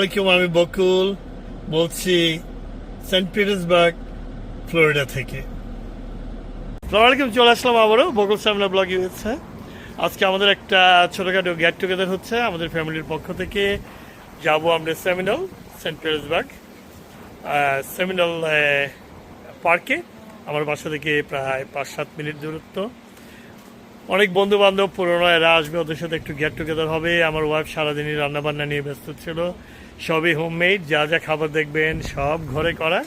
আলাইকুম, আমি বকুল বলছি সেন্ট পিটার্সবার্গ, ফ্লোরিডা থেকে। আসসালামু আলাইকুম, চলে আসলাম আবারও বকুল সামনা ব্লগে হচ্ছে। আজকে আমাদের একটা ছোটোখাটো গেট টুগেদার হচ্ছে আমাদের ফ্যামিলির পক্ষ থেকে। যাব আমরা সেমিনাল, সেন্ট পিটার্সবার্গ সেমিনাল পার্কে। আমার বাসা থেকে প্রায় 5-7 মিনিট দূরত্ব। অনেক বন্ধু বান্ধব পুরনো এরা আসবে, ওদের সাথে একটু গেট টুগেদার হবে। আমার ওয়াইফ সারাদিনই রান্নাবান্না নিয়ে ব্যস্ত ছিল, সবই হোমমেড, যা যা খাবার দেখবেন সব ঘরে করা।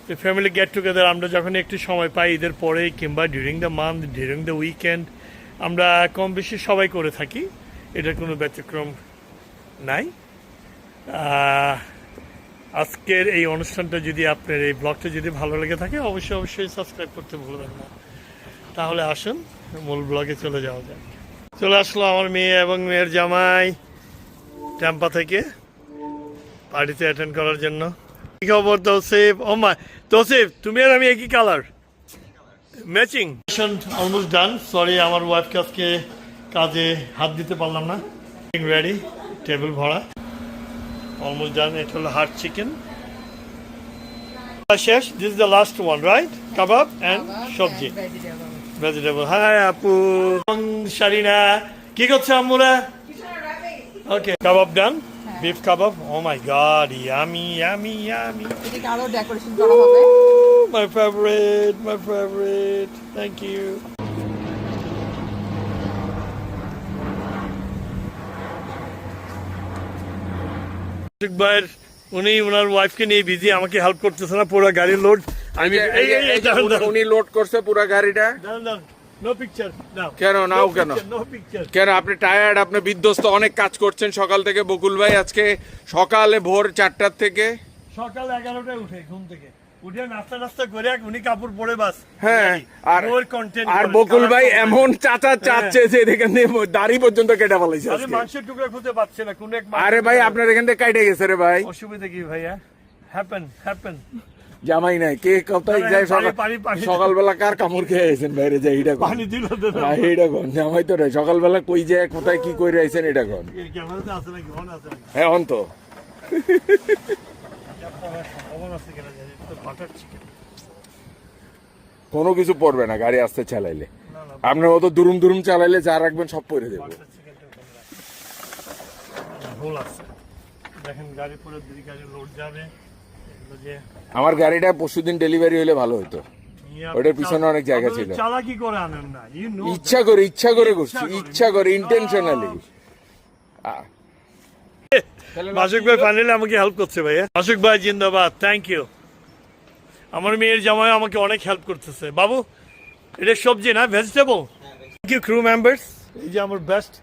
তো ফ্যামিলি গেট টুগেদার আমরা যখন একটু সময় পাই ঈদের পরে কিংবা during the month, during the weekend, আমরা কম বেশি সবাই করে থাকি, এটার কোনো ব্যতিক্রম নাই। আজকের এই অনুষ্ঠানটা যদি আপনার এই ব্লগটা যদি ভালো লেগে থাকে অবশ্যই সাবস্ক্রাইব করতে ভুলবেন না। তাহলে আসুন মূল ব্লগে চলে যাওয়া যাক। চলে আসলো আমার মেয়ে এবং মেয়ের জামাই ট্যাম্পা থেকে পার্টিতে অ্যাটেন্ড করার জন্য। কি খবর তৌসিফ? ও মা তৌসিফ, তুমি আর আমি একই colour, matching. Almost done. Sorry, আমার ওয়াইফকে আজকে কাজে হাত দিতে পারলাম না। রেডি, টেবিল ভরা, অলমোস্ট ডান। এটা হলো হার্ড চিকেন শেষ। This is the last one, right? কাবাব অ্যান্ড সবজি, ভেজিটেবল। হাই আপু, শারিনা, কি করছো আম্মুরা? ওকে, কাবাব ডান, বিফ কাবাব। Oh my god, yummy yummy yummy. এদিকে আরো ডেকোরেশন করা হবে। My favourite, thank you. উনি ওনার ওয়াইফকে নিয়ে বিজি, আমাকে হেল্প করতেছে না, পুরো গাড়ির লোড আমি। উনি লোড করছে পুরো গাড়িটা। নো পিকচার নাও। কেন নাও? কেন নো পিকচার? কেন আপনি টায়ার্ড, আপনি বিধ্বস্ত, অনেক কাজ করছেন সকাল থেকে বকুল ভাই। আজকে সকালে ভোর 4টার থেকে, সকাল 11টায় উঠে ঘুম থেকে উঠে নাস্তা করে উনি কাপড় পরে বাস। হ্যাঁ, আর কন্টেন্ট বকুল ভাই এমন চাচ্ছে যে এখান থেকে দাড়ি পর্যন্ত কেটে ফেলাইছে আরে মাংসের টুকরা খুঁজে পাচ্ছে না কোন এক। আরে ভাই আপনার এখান থেকে কাটে গেছে রে ভাই। অসুবিধা কি ভাইয়া? হ্যাপেন। জামাই নাই কে কোথায় যায় সকালবেলা কার কামড় খেয়ে আইছেন বাইরে যায় এটা কোন? পানি দিল এটা কোন জামাই তো নাই, সকালবেলা কই যায় কোথায় কি কইরে আইছেন এটা কোন? ক্যামেরাতে আছে নাকি? অন আছে নাকি? হ্যাঁ অন তো। কোনো কিছু পড়বে না গাড়ি আসতে চালাইলে। আপনার মতো দুরুম চালাইলে যা রাখবেন সব পরে দেবো। দেখেন গাড়ি পরে দুই গাড়ি লোড যাবে। আমার গাড়িটা পরশুদিন ডেলিভারি হলে ভালো হতো, ওটার পিছনে অনেক জায়গা ছিল। চালাকি করে আনেন না, ইচ্ছা করে করছি, ইন্টেনশনালি। মাসুক ভাই ফাইনালি আমাকে হেল্প করছে ভাইয়া। মাসুক ভাই জিন্দাবাদ, থ্যাংক ইউ। আমার মেয়ের জামাই আমাকে অনেক হেল্প করতেছে। বাবু, এটা সবজি না, vegetable? Thank you crew members. এই যে আমার বেস্ট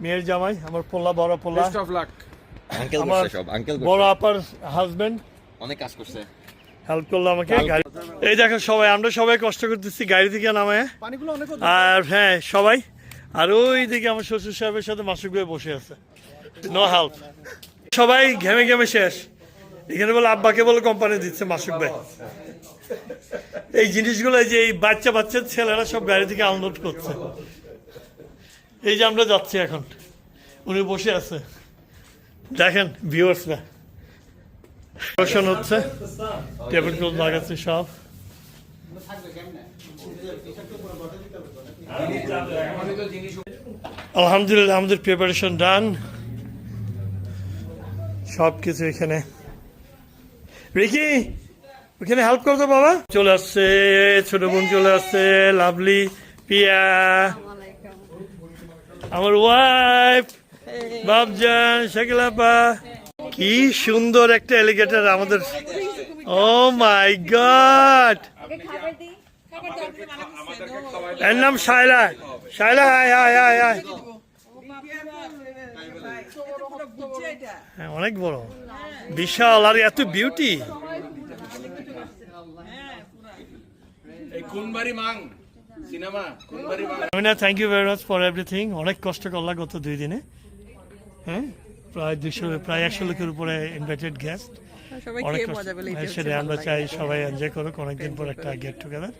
মেয়ের জামাই, আমার বড় পোলা, বেস্ট অফ লাক। আমার বড় আপার হাজবেন্ড অনেক কাজ করছে, হেল্প করলো আমাকে। এই দেখো সবাই, আমরা সবাই কষ্ট করতেছি গাড়ি থেকে নামায়। আর হ্যাঁ সবাই, আর ওই দিকে আমার শ্বশুর সাহেবের সাথে মাসুক ভাই বসে আছে, নো হেল্প। সবাই ঘেমে শেষ। এখানে বলে আব্বাকে বলে কোম্পানি দিচ্ছে মাসুক ভাই। এই জিনিসগুলো যে এই বাচ্চা ছেলেরা সব গাড়ি থেকে আনলোড করছে। এই যে আমরা যাচ্ছি এখন, উনি বসে আছে, দেখেন ভিউয়ার্সরা রোশন হচ্ছে, টেবিল ক্লথ লাগাচ্ছে সব। আলহামদুলিল্লাহ আমাদের প্রিপারেশন ডান, সব কিছু এখানে। রিকি ওখানে হেল্প করতো বাবা। চলে আসছে ছোট বোন, চলে আসছে লাভলি, পিয়া, আমার ওয়াইফ, বাবজান, শাকিলাপা। কি সুন্দর একটা এলিগেটর আমাদের। ও মাই গড, এর নাম শায়লা। হায়। হ্যাঁ, অনেক বড়, বিশাল, আর এত beauty. Thank you very much for everything. অনেক কষ্ট করলাম গত 2 দিনে। হ্যাঁ, প্রায় 100 লোকের উপরে ইনভাইটেড গেস্ট। সেটাই আমরা চাই সবাই এনজয় করুক, অনেকদিন পর একটা গেট টুগেদার।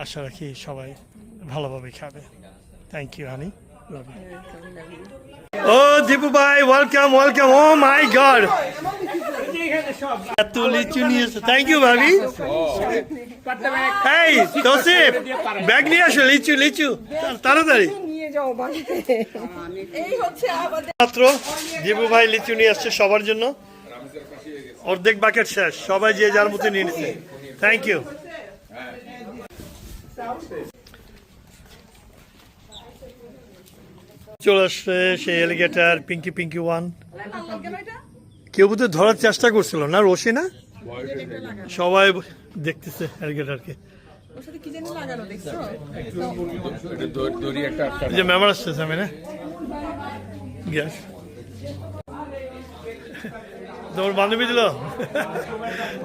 আশা রাখি সবাই ভালোভাবে খাবে। Thank you honey, love you. ও দীপু ভাই, welcome welcome. Oh my God, এত লিচু নিয়েছে। থ্যাংক ইউ ভাবি। এই তোসিফ, ব্যাগ নিয়ে আসো, লিচু লিচু তাড়াতাড়ি। মাত্র দীপু ভাই লিচু নিয়ে আসছে সবার জন্য। অর্ধেক বাকেট শেষ, সবাই যে যার মতো নিয়ে নিচ্ছে। Thank you. চলে আসছে সেই এলিগেটার পিঙ্কি পিঙ্কি ওয়ান। কেউ বোধহয় ধরার চেষ্টা করছিল না, রশি না, সবাই দেখতেছে এলিগেটারকে। যে মেমর আসছে সামনে গ্যাস তোমার বান্ধবী দিল।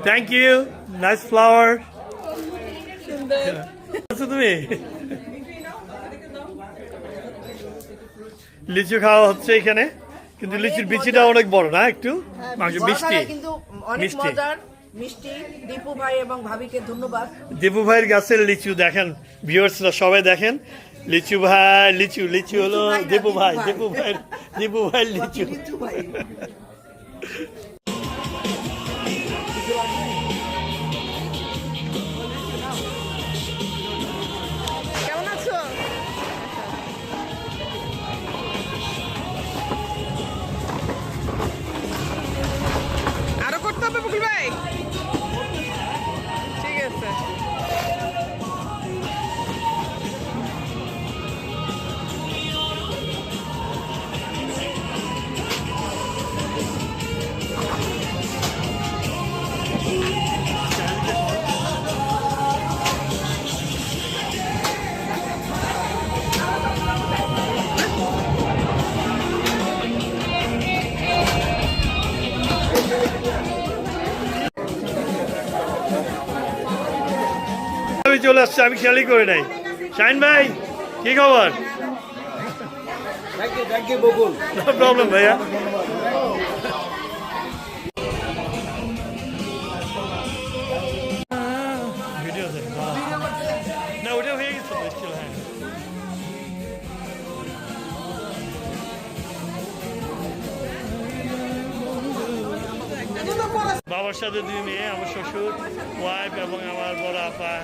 Thank you, nice flower. তুমি লিচু খাওয়া হচ্ছে এখানে, কিন্তু লিচুর বিচিটা অনেক বড় না, একটু মিষ্টি কিন্তু অনেক মিষ্টি। মজার মিষ্টি। দীপু ভাই এবং ভাবিকে ধন্যবাদ। দীপু ভাইয়ের গাছের লিচু দেখেন, ভিউয়ার্সরা সবাই দেখেন। লিচু ভাই, লিচু লিচু হলো দীপু ভাই, দীপু ভাই লিচু। দীপু ভাই কেমন আছো? আরো করতে হবে বকুল ভাই। ঠিক আছে। আমি চলে আসছি, আমি খেয়ালই করে নাই। শাইন ভাই, কি খবর? নো প্রবলেম ভাইয়া। ভিডিও না, ওটা হয়ে গেছে তো still, হ্যাঁ। বাবার সাথে 2 মেয়ে, আমার শ্বশুর, ওয়াইফ এবং আমার বড় আপা।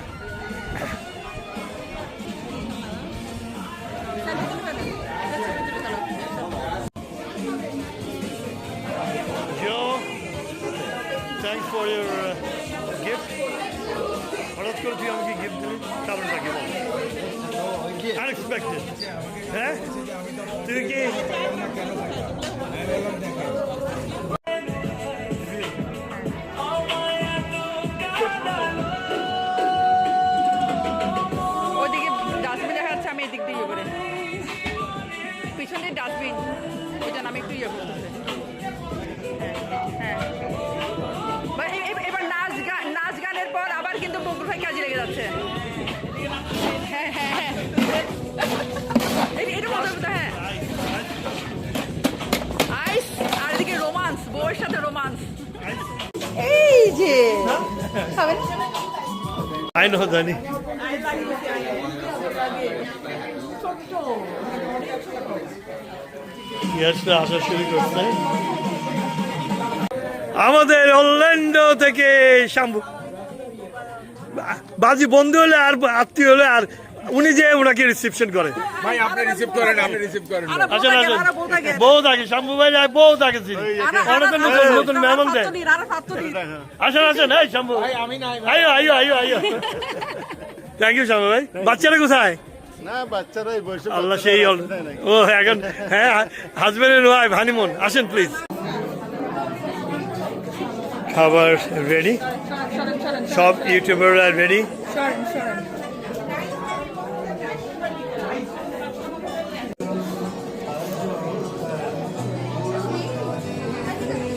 Joe, thanks for your gift. হঠাৎ করে তুই আমাকে গিফট দিলি, কারণটা কি বল? আনএক্সপেক্টেড। হ্যাঁ, তুই কি ওইদিকে ডাস্টবিন দেখা যাচ্ছে, আমি এদিক দিয়ে ইয়ে করে পিছন দিয়ে ডাস্টবিন, ওই জন্য আমি একটু ইয়ে করতেছি। হ্যাঁ, এবার নাচ গানের পর আবার কিন্তু বকুল ভাই কাজে লেগে যাচ্ছে। হ্যাঁ হ্যাঁ হ্যাঁ, এটা মজা কথা। হ্যাঁ, আইস আর এদিকে রোমান্স, বউয়ের সাথে রোমান্স। এই যে খাবেন? আই নো জানি। গ্যাসটা আসা শুরু করছে আমাদের অরল্যান্ডো থেকে। শাম্ভু বাজি বন্ধু হলে আর আত্মীয় হলে আর উনি যে ওনাকে রিসেপশন করে। ভাই আপনি রিসিভ করেন, আপনি রিসিভ করেন। আচ্ছা বউ থাকে, শাম্ভু ভাই বউ থাকে, নতুন মেহমান দেয়। আসেন আসেন, এই শাম্ভু আইও আইও আইও আইও। থ্যাংক ইউ শাম্ভু ভাই। বাচ্চারা কোথায়? না বাচ্চারাই বসে আল্লাহ সেই ও এখন, হ্যাঁ, হাজবেন্ড এন্ড ওয়াইফ হানিমুন। আসেন প্লিজ। খাবার রেডি, সব ইউটিউবাররা রেডি।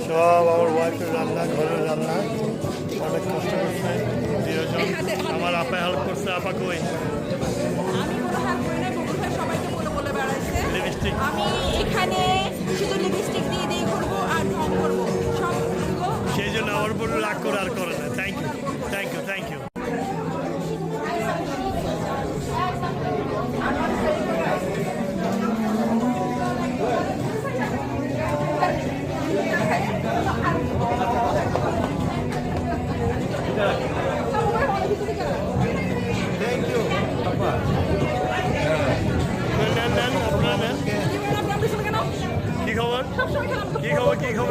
সব আমার ওয়াইফের রান্না, ঘরের রান্না, অনেক কষ্ট করছে প্রিয়জন। আমার আপা হেল্প করছে। আপা কই? লিপস্টিক আমি এখানে শুধু লিপস্টিক দিয়ে দিয়ে করবো আর ঢং করবো সব। সেই জন্য আমার উপর রাগ করে আর করে না। Thank you thank you thank you.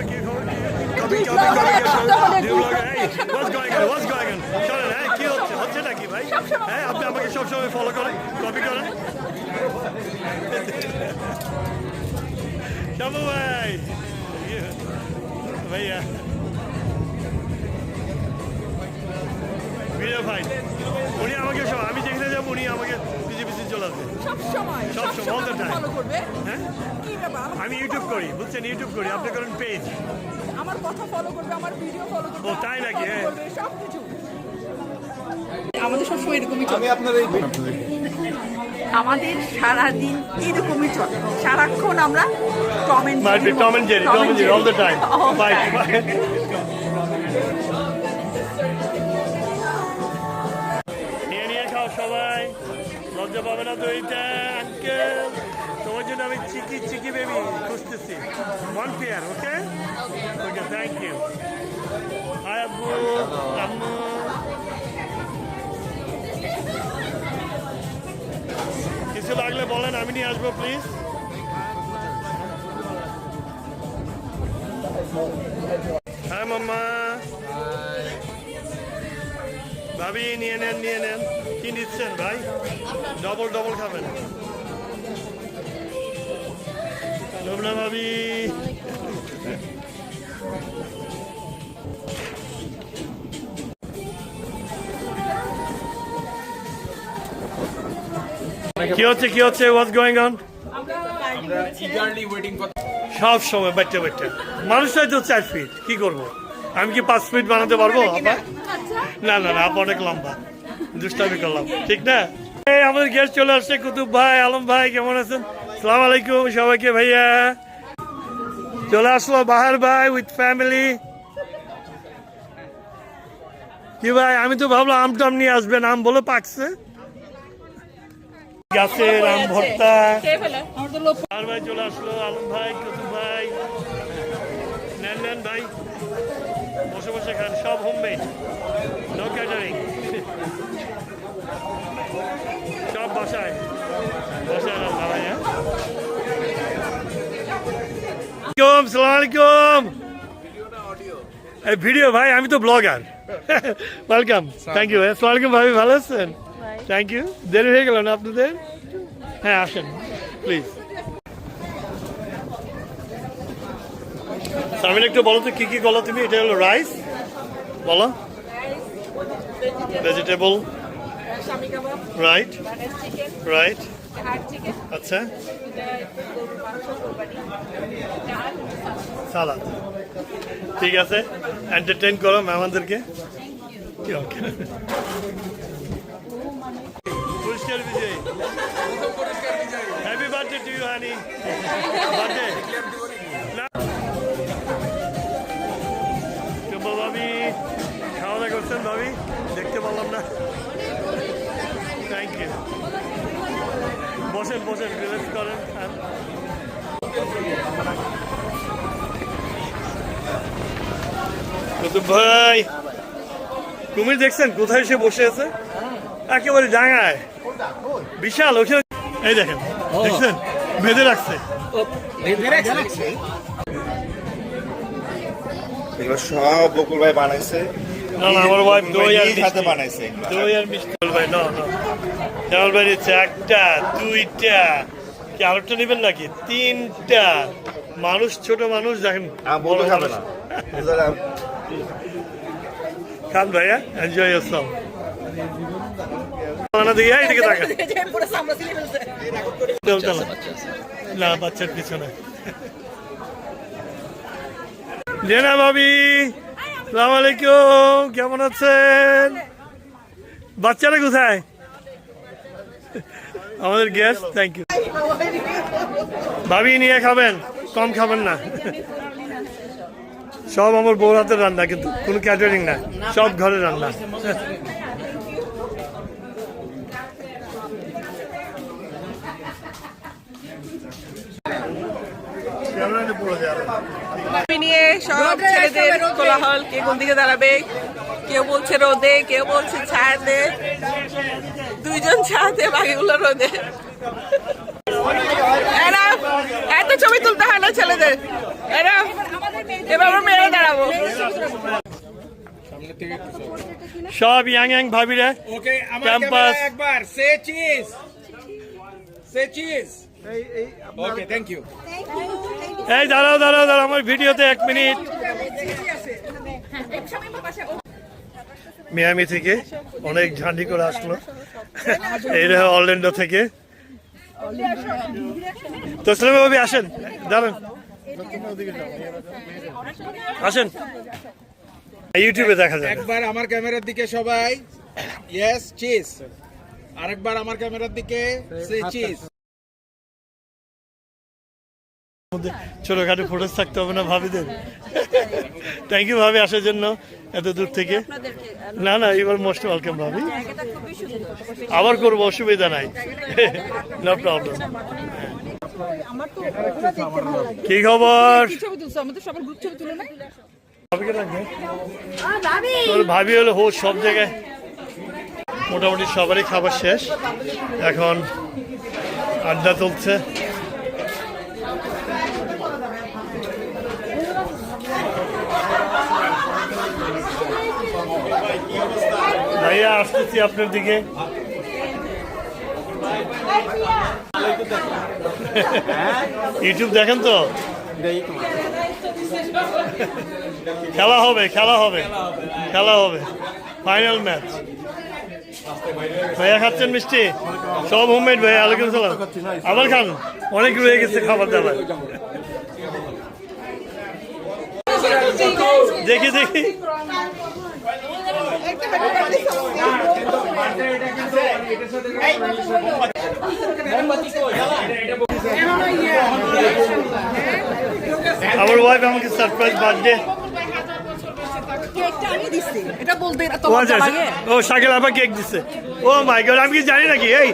খবর কি খবর কি copy copy copy new blogger এই হোয়াটস গোইং অন চলেন হ্যাঁ কি হচ্ছে নাকি ভাই হ্যাঁ আপনি আমাকে সবসময় ফলো করেন কপি করেন শামু ভাই ভাইয়া ভিডিও ফাইন উনি আমাকে সব আমি যেখানে যাবো উনি আমাকে পিছিয়ে পিছিয়ে চলে আসবে সবসময় all the time. ফলো করবে হ্যাঁ কি ব্যাপার আমি ইউটিউব করি বুঝছেন ইউটিউব করি আপনি করেন পেজ আমার কথা ফলো করবে আমার ভিডিও ফলো করবে ও, তাই নাকি? follow হ্যাঁ। করবে, সবকিছু আমাদের সবসময় এরকমই চলে আমাদের সারাদিন এরকমই চলে সারাক্ষণ আমরা comment Might be Tom and Jerry all the time. Bye. Bye. নিয়ে খাও সবাই লজ্জা পাবে না তো এইটা আঙ্কেল তোমার জন্য আমি চিকি বেবি খুঁজতেছি 1 pair okay okay thank you hi আব্বু আম্মু কিছু লাগলে বলেন আমি নিয়ে আসবো প্লিজ হ্যাঁ মাম্মা ভাবি নিয়ে নেন কি নিচ্ছেন ভাই ডবল খাবেন লবনা ভাবি কি হচ্ছে হোয়াটস গোয়িং অন সব সময় বাচ্চা মানুষটাই তো 4 ফিট কি করবো আমি কি 5 ফিট বানাতে পারবো আপা না আপা অনেক লম্বা দুষ্টামি করলাম ঠিক না এই আমাদের গেস্ট চলে আসছে কুতুব ভাই আলম ভাই কেমন আছেন আসসালামু আলাইকুম সবাইকে ভাইয়া চলে আসলো বাহার ভাই উইথ ফ্যামিলি কি ভাই আমি তো ভাবলাম আমটাম নিয়ে আসবেন আম বলে পাকছে গাছের আম ভর্তা বাহার ভাই চলে আসলো আলম ভাই কুতুব ভাই নেন ভাই বসে খান সব হোমমেড নো ক্যাটারিং সব বাসায় রান্না ভাই হ্যাঁ সালাম আলাইকুম এই ভিডিও ভাই আমি তো ব্লগার ওয়েলকাম থ্যাংক ইউ আসসালামু আলাইকুম ভাবি ভালো আছেন থ্যাংক ইউ দেরি হয়ে গেল না আপনাদের হ্যাঁ আসেন প্লিজ সামিন একটু বলো তো কি বলো তুমি এটা হলো রাইস বলো ভেজিটেবল রাইট আচ্ছা সালাদ ঠিক আছে এন্টারটেইন করো মেহমানদেরকে ওকে পুরস্কার বিজয় happy birthday to you honey birthday ভাবি খাওয়া দাওয়া করছেন ভাবি দেখতে পারলাম না থ্যাংক ইউ বসেন রিল্যাক্স করেন কুতুব ভাই কুমির দেখছেন কোথায় সে বসে আছে একেবারে ডাঙায় বিশাল ওখানে এই দেখেন দেখছেন বেঁধে রাখছে এগুলো সব বকুল ভাই বানাইছে না আমার ওয়াইফ দই আর হাতে বানাইছে মিষ্টি ভাই না জামাল ভাই নিচ্ছে 1টা 2টা কি আরেকটা নেবেন নাকি 3টা মানুষ ছোট মানুষ দেখেন বড় খাবে না খান ভাইয়া এনজয় ইয়োরসেলফ না দিকে এইদিকে তাকান না বাচ্চার পিছনে জেনা ভাবি আসসালামু আলাইকুম কেমন আছেন বাচ্চারা কোথায় আমাদের গেস্ট থ্যাংক ইউ ভাবি নিয়ে খাবেন কম খাবেন না সব আমার বউর হাতের রান্না কিন্তু কোনো ক্যাটারিং না সব ঘরে রান্না নিয়ে সব ছেলেদের কোলাহল কে কোন দিকে দাঁড়াবে কেউ বলছে রোদে কেউ বলছে ছায়াতে দুইজন ছায়াতে বাকিগুলো রোদে এরা এত ছবি তুলতে হয় না ছেলেদের, এরা এবার আমরা মেয়েরা দাঁড়াবো। সব ইয়াং ইয়াং ভাবিরা ওকে আমার ক্যাম্পাস ক্যামেরা একবার say cheese say cheese okay thank you এই দাঁড়াও দাঁড়াও দাঁড়াও আমার ভিডিওতে 1 মিনিট। মিয়ামি থেকে অনেক ঝান্ডি করে আসলো, এইটা অরল্যান্ডো থেকে। তসলিমা ভাবি আসেন, দাঁড়ান, আসেন, ইউটিউবে দেখা যায়। একবার আমার ক্যামেরার দিকে সবাই ইয়েস চিজ, আরেকবার আমার ক্যামেরার দিকে সে চিজ। ছোটখাটো ফটো থাকতে হবে না ভাবিদের। থ্যাংক ইউ ভাবি আসার জন্য এত দূর থেকে। না না, এবার মোস্ট ওয়েলকাম ভাবি, আবার করবো, অসুবিধা নাই, নো প্রবলেম। কি খবর? তোর ভাবি হলো হো সব জায়গায়, মোটামুটি সবারই খাবার শেষ, এখন আড্ডা চলছে। ভাইয়া আসতেছি আপনার দিকে। ইউটিউব দেখেন তো? খেলা হবে, খেলা হবে, খেলা হবে, ফাইনাল ম্যাচ। ভাইয়া খাচ্ছেন মিষ্টি? সব হোমমেড ভাইয়া। ওয়ালাইকুম সালাম। আবার খান, অনেক রয়ে গেছে খাবার দাবার। দেখি দেখি, আমার ওয়াইফ আমাকে সারপ্রাইজ বার্থডে। ও শাকিল আপা কেক দিচ্ছে। ও মাই গড, আমি কি জানি নাকি? এই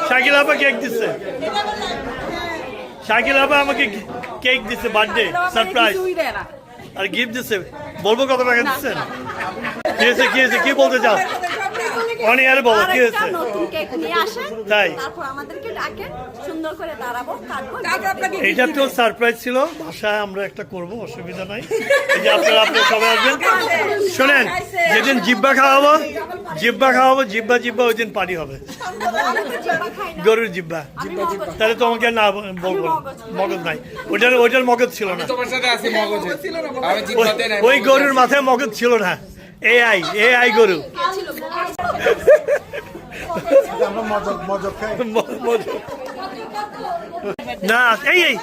শাকিল আপা কেক দিচ্ছে, শাকিল আপা আমাকে কেক দিচ্ছে বার্থডে সারপ্রাইজ, আর গিফট দিচ্ছে। বলবো কত টাকা দিচ্ছেন? কি হয়েছে, কি হয়েছে, কি বলতে চাও? অন এয়ারে বলো কি হয়েছে। তাই এইটা তো সারপ্রাইজ ছিল, বাসায় আমরা একটা করব, অসুবিধা নাই। এই যে আপনারা সবাই আসবেন। শোনেন, যেদিন জিব্বা খাওয়াবো, জিব্বা খাওয়াবো, জিব্বা জিব্বা ওই দিন পানি হবে, গরুর জিব্বা। তাহলে তোমাকে না বলবো, মগজ নাই, ওইটার মগজ ছিল না, তোমার সাথে আছি মগজে, আমি জিব্বাতে নাই। ওই গরুর মাথায় মগজ ছিল না, এআই এআই গরু। না এই এই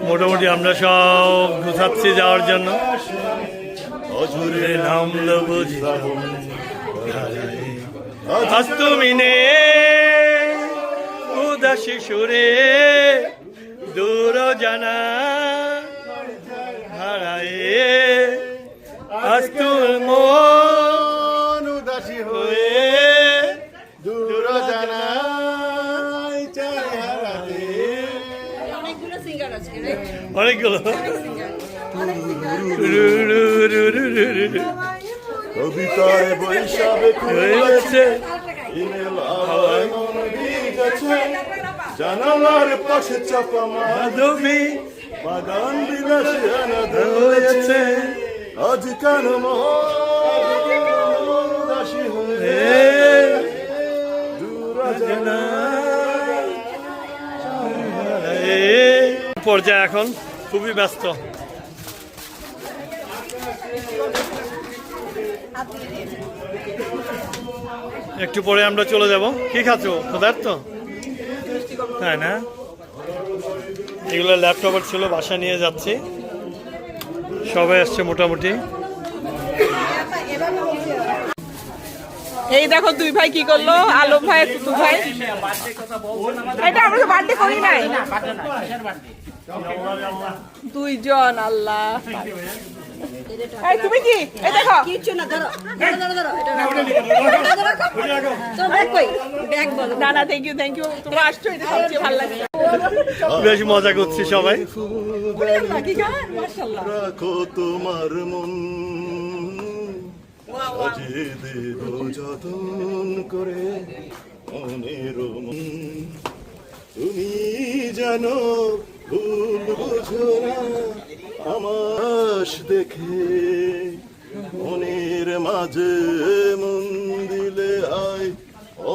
মোটামুটি আমরা সব গুছাচ্ছি যাওয়ার জন্য। নামলো বুঝি আজ তুমি নে উদাসী সুরে দূর জানা হারায়ে, আজ তোর মন উদাসী হয়ে দূর জানা অনেকগুলো। কবিতায় বৈশাখে হয়েছে জানালার পাশে চাপা মাধবী বাগান বিলাসী হয়েছে আজ কেন মহাদাসী হয়ে পর্যায়ে এখন খুবই ব্যস্ত। একটু পরে আমরা চলে যাব। কি খাচ্ছ? ক্ষুধার্ত? তাই না? এগুলো ল্যাপটপের ছিল, বাসা নিয়ে যাচ্ছি। সবাই আসছে মোটামুটি। এই দেখো দুই ভাই কি করলো, আলম ভাই আর তুতু ভাই। এটা আমরা তো বার্থডে করি নাই, দুইজন। আল্লাহ, এই তুমি কি? এই দেখো না না, থ্যাংক ইউ থ্যাংক ইউ, তোমরা আসছো, এটা সবচেয়ে ভালো লাগে। বেশ মজা করছি সবাই। রাখো তোমার মন সাজিয়ে দেব যতন করে মনের মন। তুমি জানো ভুল বুঝো না আমার দেখে, মনের মাঝে মন দিলে হয়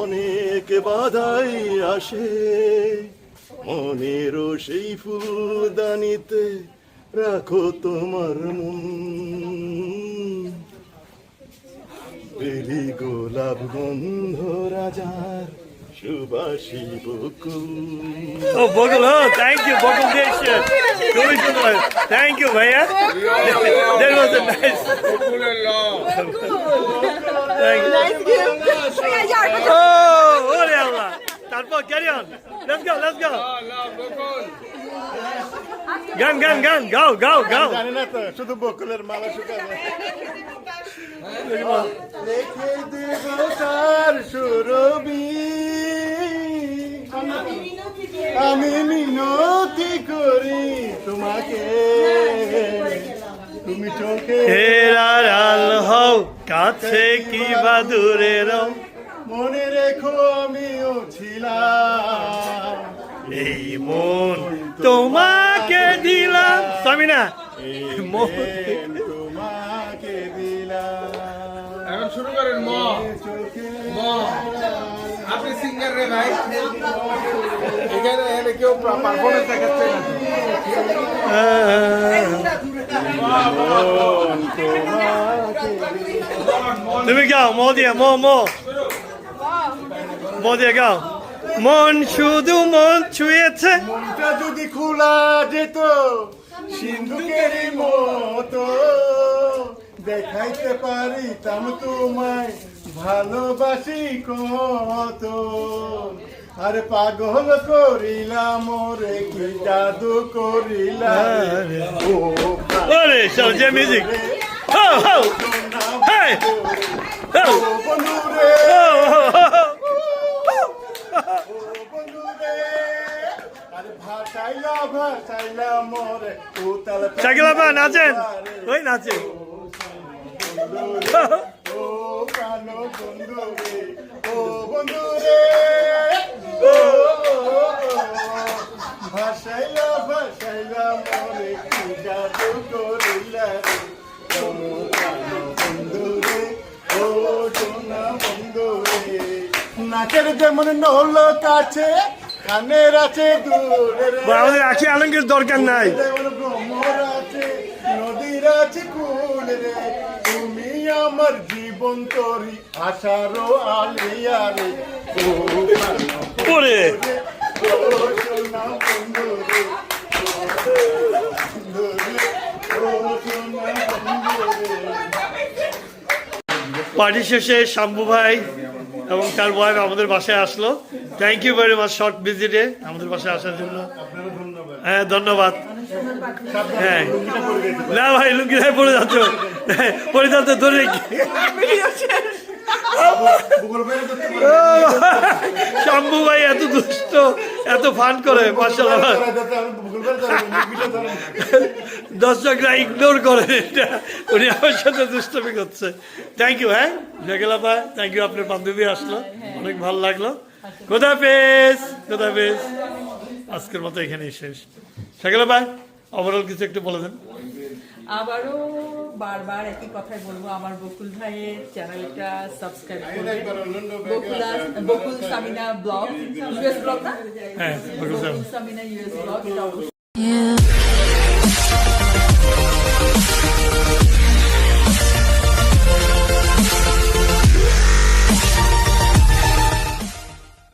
অনেক বাধাই আসে। মনেরও সেই ফুলদানিতে রাখো তোমার মন। বেলি গোলাপ গন্ধ রাজার সুবাসী বকুল। ও বকুল, থ্যাংক ইউ বকুল দেশন, খুবই সুন্দর, থ্যাংক ইউ ভাইয়া। That was a nice. Thank you. Oh, ওরে আল্লাহ। তারপর carry on, let's go, let's go. গান গান গান, গাও গাও গাও। জানি না তো, শুধু বকুলের মালা শুকাবে। রেখে দেব তার সুরবি, আমি মিনতি করি তোমাকে, তুমি চোখে হেরার আল হও, কাছে কি বা দূরে রও, মনে রেখো আমিও ছিলাম, এই মন তোমাকে দিলাম। সামিনা, মন তোমাকে দিলাম। এখন শুরু করেন ম ম আপনি সিঙ্গার রে ভাই, এখানে এলে কেউ পারফরমেন্স দেখাচ্ছে তুমি গাও, মো দিয়ে, মো মো মো দিয়ে গাও। মন শুধু মন ছুঁয়েছে, মনটা যদি খোলা যেত সিন্ধুকের মতো, দেখাইতে পারিতাম তোমায় ভালোবাসি কত। আরে পাগল করিলাম রে, কি জাদু করিলাম ও ওরে চল যে মিউজিক। হো হো হেই হো বন্ধু রে, হো হো বন্ধুরে, আরে ভাসাইলা ভাসাইলা মোরে উতাল শাকিলা বা নাচেন, ওই নাচে। ও কালো বন্ধুরে, ও বন্ধুরে, ও ভাসাইলা ভাসাইলা মোরে, কি জাদু করিলা রে, ও কালো বন্ধুরে, ও সোনা বন্ধুরে। নাকের যেমন নল কাছে, কানের আছে দূরে রে, আমাদের আখি আলঙ্কের দরকার নাই। যেমন ভ্রমর আছে, নদীর আছে কুল রে, তুমি আমার জীবন তরি আশারও আলিয়া রে, ও কালো ওরে ও সোনা বন্ধু রে, ও বন্ধু রে, ও সোনা বন্ধু রে। পার্টি শেষে শাম্বু ভাই এবং তার ওয়াইফ আমাদের বাসায় আসলো। Thank you very much short ভিজিটে আমাদের বাসায় আসার জন্য। হ্যাঁ ধন্যবাদ। হ্যাঁ না ভাই লুঙ্গি ভাই পড়ে যাচ্ছ, পড়ে যাচ্ছ ধরে শাম্বু ভাই এত দুষ্ট, এত ফান করে মাশাআল্লাহ, দর্শকরা ইগনোর করে এটা, উনি আমার সাথে দুষ্টমি করছে। Thank you. হ্যাঁ জাগেলাপা, থ্যাংক ইউ, আপনার বান্ধবী আসলো, অনেক ভালো লাগলো। খোদাফেজ, খোদাফেজ। আজকের মতো এখানেই শেষ। জাগেলাপা ওভারঅল কিছু একটু বলে দেন। আবারও বারবার একই কথাই বলবো, আমার বকুল ভাইয়ের চ্যানেলটা সাবস্ক্রাইব করবেন। বকুল সামিনা ব্লগ, ইউএস ব্লগ না? হ্যাঁ বকুল বকুল সামিনা ইউএস ব্লগ, এটা অবশ্যই